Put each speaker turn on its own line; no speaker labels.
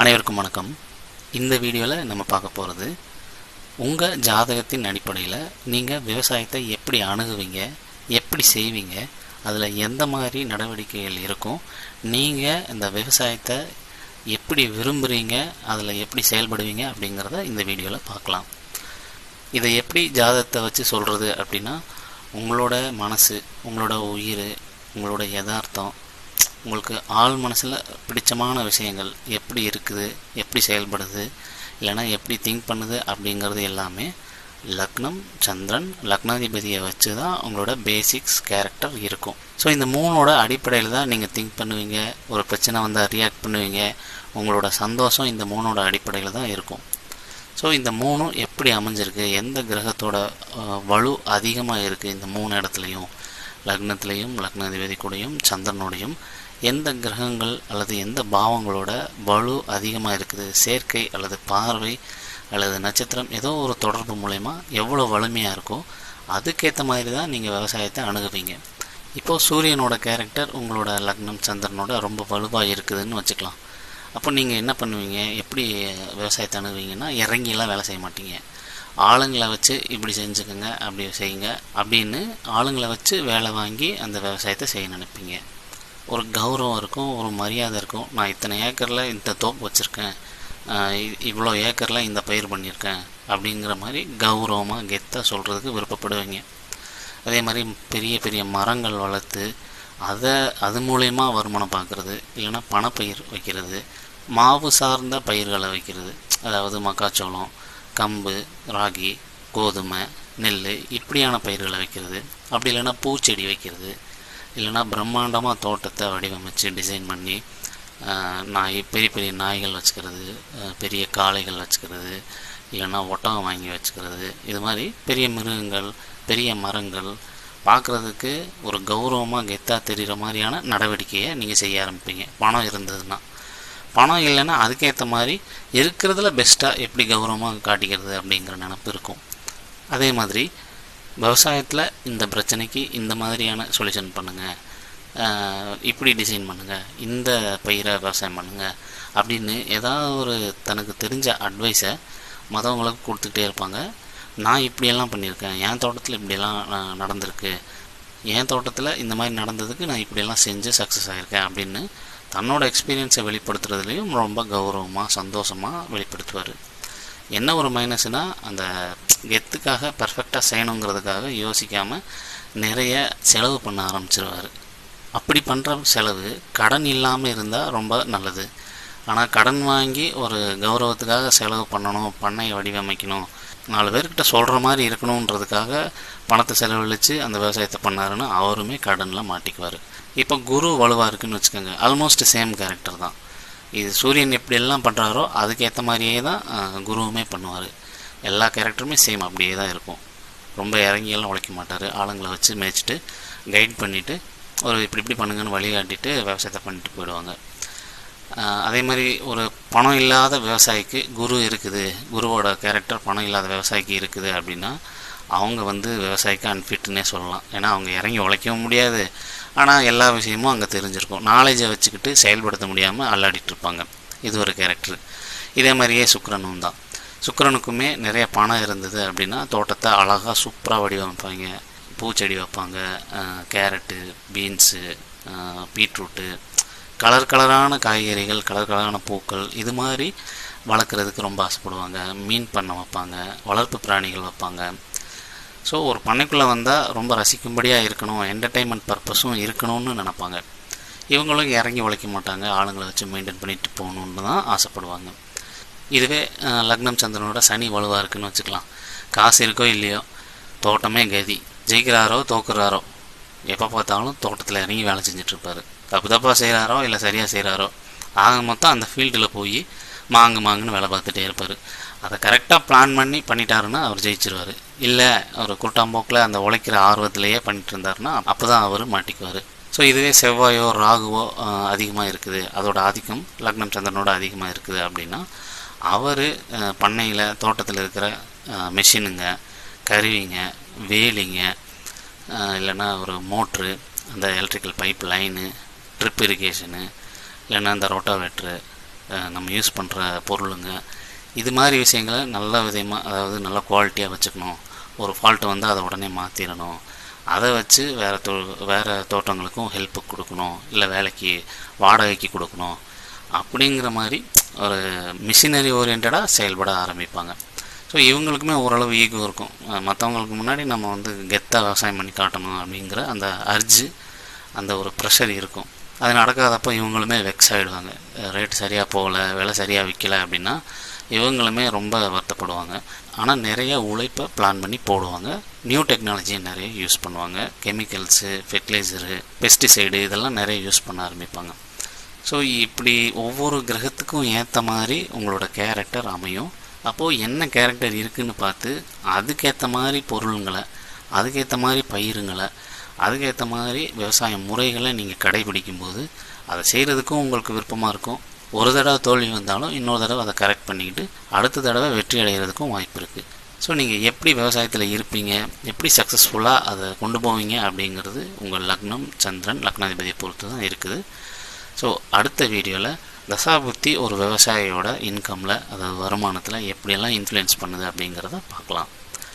அனைவருக்கும் வணக்கம். இந்த வீடியோவில் நம்ம பார்க்க போகிறது, உங்கள் ஜாதகத்தின் அடிப்படையில் நீங்கள் விவசாயத்தை எப்படி அணுகுவீங்க, எப்படி செய்வீங்க, அதில் எந்த மாதிரி நடவடிக்கைகள் இருக்கும், நீங்கள் இந்த விவசாயத்தை எப்படி விரும்புகிறீங்க, அதில் எப்படி செயல்படுவீங்க அப்படிங்கிறத இந்த வீடியோவில் பார்க்கலாம். இதை எப்படி ஜாதகத்தை வச்சு சொல்கிறது அப்படின்னா, உங்களோட மனசு, உங்களோட உயிர், உங்களோட யதார்த்தம், உங்களுக்கு ஆள் மனசில் பிடிச்சமான விஷயங்கள் எப்படி இருக்குது, எப்படி செயல்படுது, இல்லைனா எப்படி திங்க் பண்ணுது அப்படிங்கிறது எல்லாமே லக்னம், சந்திரன், லக்னாதிபதியை வச்சு தான் உங்களோட பேசிக்ஸ் கேரக்டர் இருக்கும். ஸோ இந்த மூணோட அடிப்படையில் தான் நீங்கள் திங்க் பண்ணுவீங்க, ஒரு பிரச்சனை வந்தால் ரியாக்ட் பண்ணுவீங்க, உங்களோட சந்தோஷம் இந்த மூணோட அடிப்படையில் தான் இருக்கும். ஸோ இந்த மூணும் எப்படி அமைஞ்சிருக்கு, எந்த கிரகத்தோட வலு அதிகமாக இருக்குது, இந்த மூணு இடத்துலையும், லக்னத்திலையும், லக்னாதிபதி கூடயும், சந்திரனோடையும் எந்த கிரகங்கள் அல்லது எந்த பாவங்களோட வலு அதிகமாக இருக்குது, சேர்க்கை அல்லது பார்வை அல்லது நட்சத்திரம் ஏதோ ஒரு தொடர்பு மூலயமா எவ்வளோ வலிமையாக இருக்கோ அதுக்கேற்ற மாதிரி தான் நீங்கள் விவசாயத்தை அணுகுவீங்க. இப்போது சூரியனோட கேரக்டர் உங்களோட லக்னம், சந்திரனோட ரொம்ப வலுவாக இருக்குதுன்னு வச்சுக்கலாம். அப்போ நீங்கள் என்ன பண்ணுவீங்க, எப்படி விவசாயத்தை அணுகுவீங்கன்னா, இறங்கிலாம் வேலை செய்ய மாட்டீங்க. ஆளுங்களை வச்சு இப்படி செஞ்சுக்கோங்க, அப்படி செய்யுங்க அப்படின்னு ஆளுங்களை வச்சு வேலை வாங்கி அந்த விவசாயத்தை செய்ய நினைப்பீங்க. ஒரு கௌரவம் இருக்கும், ஒரு மரியாதை இருக்கும். நான் இத்தனை ஏக்கரில் இந்த தோப்பு வச்சுருக்கேன், இவ்வளோ ஏக்கரில் இந்த பயிர் பண்ணியிருக்கேன் அப்படிங்கிற மாதிரி கௌரவமாக கெத்தாக சொல்கிறதுக்கு விருப்பப்படுவீங்க. அதே மாதிரி பெரிய பெரிய மரங்கள் வளர்த்து அது மூலயமா வருமானம் பார்க்குறது, இல்லைன்னா பணப்பயிர் வைக்கிறது, மாவு சார்ந்த பயிர்களை வைக்கிறது, அதாவது மக்காச்சோளம், கம்பு, ராகி, கோதுமை, நெல் இப்படியான பயிர்களை வைக்கிறது. அப்படி இல்லைன்னா பூச்செடி வைக்கிறது, இல்லைனா பிரம்மாண்டமாக தோட்டத்தை வடிவமைச்சு டிசைன் பண்ணி பெரிய பெரிய நாய்கள் வச்சுக்கிறது, பெரிய காளைகள் வச்சுக்கிறது, இல்லைன்னா ஒட்டகம் வாங்கி வச்சுக்கிறது. இது மாதிரி பெரிய மிருகங்கள், பெரிய மரங்கள் பார்க்குறதுக்கு ஒரு கௌரவமாக கெத்தாக தெரிகிற மாதிரியான நடவடிக்கையை நீங்கள் செய்ய ஆரம்பிப்பீங்க. பணம் இருந்ததுன்னா. பணம் இல்லைன்னா அதுக்கேற்ற மாதிரி இருக்கிறதுல பெஸ்ட்டாக எப்படி கௌரவமாக காட்டிக்கிறது அப்படிங்கிற நினப்பு இருக்கும். அதே மாதிரி விவசாயத்தில் இந்த பிரச்சனைக்கு இந்த மாதிரியான சொல்யூஷன் பண்ணுங்கள், இப்படி டிசைன் பண்ணுங்கள், இந்த பயிரை விவசாயம் பண்ணுங்கள் அப்படின்னு ஏதாவது ஒரு தனக்கு தெரிஞ்ச அட்வைஸை மற்றவங்களுக்கு கொடுத்துக்கிட்டே இருப்பாங்க. நான் இப்படியெல்லாம் பண்ணியிருக்கேன், என் தோட்டத்தில் இப்படியெல்லாம் நடந்திருக்கு, என் தோட்டத்தில் இந்த மாதிரி நடந்ததுக்கு நான் இப்படியெல்லாம் செஞ்சு சக்ஸஸ் ஆகியிருக்கேன் அப்படின்னு தன்னோட எக்ஸ்பீரியன்ஸை வெளிப்படுத்துறதுலேயும் ரொம்ப கௌரவமாக சந்தோஷமாக வெளிப்படுத்துவார். என்ன ஒரு மைனஸ்னால், அந்த கெத்துக்காக பர்ஃபெக்டாக செய்யணுங்கிறதுக்காக யோசிக்காமல் நிறைய செலவு பண்ண ஆரம்பிச்சிருவார். அப்படி பண்ணுற செலவு கடன் இல்லாமல் இருந்தால் ரொம்ப நல்லது. ஆனால் கடன் வாங்கி ஒரு கௌரவத்துக்காக செலவு பண்ணணும், பண்ணையை வடிவமைக்கணும், 4 பேர்கிட்ட சொல்கிற மாதிரி இருக்கணுன்றதுக்காக பணத்தை செலவழித்து அந்த விவசாயத்தை பண்ணாருன்னு அவருமே கடனில் மாட்டிக்குவார். இப்போ குரு வலுவாக இருக்குதுன்னு வச்சுக்கோங்க, ஆல்மோஸ்ட் சேம் கேரக்டர் தான். இது சூரியன் எப்படியெல்லாம் பண்ணுறாரோ அதுக்கேற்ற மாதிரியே தான் குருவுமே பண்ணுவார். எல்லா கேரக்டருமே சேம் அப்படியே தான் இருக்கும். ரொம்ப இறங்கியெல்லாம் உழைக்க மாட்டார். ஆளுங்களை வச்சு மேய்ச்சிட்டு கைட் பண்ணிவிட்டு ஒரு இப்படி பண்ணுங்கன்னு வழிகாட்டிட்டு விவசாயத்தை பண்ணிட்டு போயிடுவாங்க. அதே மாதிரி ஒரு பணம் இல்லாத விவசாயிக்கு குரு இருக்குது, குருவோட கேரக்டர் பணம் இல்லாத விவசாயிக்கு இருக்குது அப்படின்னா அவங்க விவசாயிக்கு அன்ஃபிட்னே சொல்லலாம். ஏன்னா அவங்க இறங்கி உழைக்கவும் முடியாது, ஆனால் எல்லா விஷயமும் அங்கே தெரிஞ்சிருக்கும். நாலேஜை வச்சுக்கிட்டு செயல்படுத்த முடியாமல் அல்லாடிட்டு இருப்பாங்க. இது ஒரு கேரக்டர். இதே மாதிரியே சுக்கிரனும் தான். சுக்கிரனுக்குமே நிறைய பணம் இருந்தது அப்படின்னா தோட்டத்தை அழகாக சூப்பராக வடிவமைப்பாங்க. பூச்செடி வைப்பாங்க, கேரட்டு, பீன்ஸு, பீட்ரூட்டு, கலர் கலரான காய்கறிகள், கலர் கலரான பூக்கள் இது மாதிரி வளர்க்குறதுக்கு ரொம்ப ஆசைப்படுவாங்க. மீன் பண்ணை வைப்பாங்க, வளர்ப்பு பிராணிகள் வைப்பாங்க. ஸோ ஒரு பண்ணைக்குள்ளே வந்தால் ரொம்ப ரசிக்கும்படியாக இருக்கணும், என்டர்டெயின்மெண்ட் பர்பஸும் இருக்கணும்னு நினப்பாங்க. இவங்களும் இறங்கி உழைக்க மாட்டாங்க, ஆளுங்களை வச்சு மெயின்டைன் பண்ணிட்டு போகணுன்னு தான் ஆசைப்படுவாங்க. இதுவே லக்னம் சந்திரனோட சனி வலுவாக இருக்குதுன்னு வச்சுக்கலாம். காசு இருக்கோ இல்லையோ தோட்டமே கதி, ஜெயிக்கிறாரோ தோக்குறாரோ எப்போ பார்த்தாலும் தோட்டத்தில் இறங்கி வேலை செஞ்சிட்ருப்பார். தப்பாக செய்கிறாரோ இல்லை சரியாக செய்கிறாரோ ஆக மொத்தம் அந்த ஃபீல்டில் போய் மாங்குன்னு வேலை பார்த்துட்டே இருப்பார். அதை கரெக்டாக பிளான் பண்ணிட்டாருன்னா அவர் ஜெயிச்சிருவார். இல்லை அவர் கூட்டாம்போக்கில் அந்த உழைக்கிற ஆர்வத்திலேயே பண்ணிட்டு இருந்தாருன்னா அப்போ தான் அவர் மாட்டிக்குவார். ஸோ இதுவே செவ்வாயோ ராகுவோ அதிகமாக இருக்குது, அதோட ஆதிக்கம் லக்னம் சந்திரனோட அதிகமாக இருக்குது அப்படின்னா அவர் பண்ணையில் தோட்டத்தில் இருக்கிற மெஷினுங்க, கருவிங்க, வேலிங்க, இல்லைன்னா ஒரு மோட்ரு, அந்த electrical pipe line, trip irrigation, இல்லைன்னா அந்த ரோட்டோவேட்ரு, நம்ம யூஸ் பண்ணுற பொருளுங்க, இது மாதிரி விஷயங்களை நல்ல விதமாக, அதாவது நல்ல குவாலிட்டியாக வச்சுக்கணும். ஒரு ஃபால்ட்டு வந்து அதை உடனே மாற்றிடணும், அதை வச்சு வேறு தோட்டங்களுக்கும் ஹெல்ப்புக்கு கொடுக்கணும், இல்லை வேலைக்கு வாடகைக்கு கொடுக்கணும், அப்படிங்கிற மாதிரி ஒரு மிஷினரி ஓரியன்டாக செயல்பட ஆரம்பிப்பாங்க. ஸோ இவங்களுக்குமே ஓரளவு ஈகோ இருக்கும். மற்றவங்களுக்கு முன்னாடி நம்ம வந்து கெத்தாக விவசாயம் பண்ணி காட்டணும் அப்படிங்கிற அந்த அர்ஜு, அந்த ஒரு ப்ரெஷர் இருக்கும். அது நடக்காதப்போ இவங்களுமே வெக்ஸ் ஆகிடுவாங்க. ரேட்டு சரியாக போகலை, விலை சரியாக விற்கலை அப்படின்னா இவங்களுமே ரொம்ப வருத்தப்படுவாங்க. ஆனால் நிறைய உழைப்பை பிளான் பண்ணி போடுவாங்க. நியூ டெக்னாலஜியை நிறைய யூஸ் பண்ணுவாங்க. கெமிக்கல்ஸு, ஃபெர்டிலைசரு, பெஸ்டிசைடு இதெல்லாம் நிறைய யூஸ் பண்ண ஆரம்பிப்பாங்க. ஸோ இப்படி ஒவ்வொரு கிரகத்துக்கும் ஏற்ற மாதிரி உங்களோட கேரக்டர் அமையும். அப்போது என்ன கேரக்டர் இருக்குதுன்னு பார்த்து அதுக்கேற்ற மாதிரி பொருளுங்களை, அதுக்கேற்ற மாதிரி பயிருங்களை, அதுக்கேற்ற மாதிரி விவசாய முறைகளை நீங்கள் கடைபிடிக்கும்போது அதை செய்கிறதுக்கும் உங்களுக்கு விருப்பமாக இருக்கும். ஒரு தடவை தோல்வி வந்தாலும் இன்னொரு தடவை அதை கரெக்ட் பண்ணிக்கிட்டு அடுத்த தடவை வெற்றி அடைகிறதுக்கும் வாய்ப்பு இருக்குது. ஸோ நீங்கள் எப்படி விவசாயத்தில் இருப்பீங்க, எப்படி சக்ஸஸ்ஃபுல்லாக அதை கொண்டு போவீங்க அப்படிங்கிறது உங்கள் லக்னம், சந்திரன், லக்னாதிபதியை பொறுத்து தான் இருக்குது. ஸோ அடுத்த வீடியோவில் தசாபுத்தி ஒரு விவசாயியோட இன்கமில், அதாவது வருமானத்தில் எப்படியெல்லாம் இன்ஃப்ளூயன்ஸ் பண்ணுது அப்படிங்கிறத பார்க்கலாம்.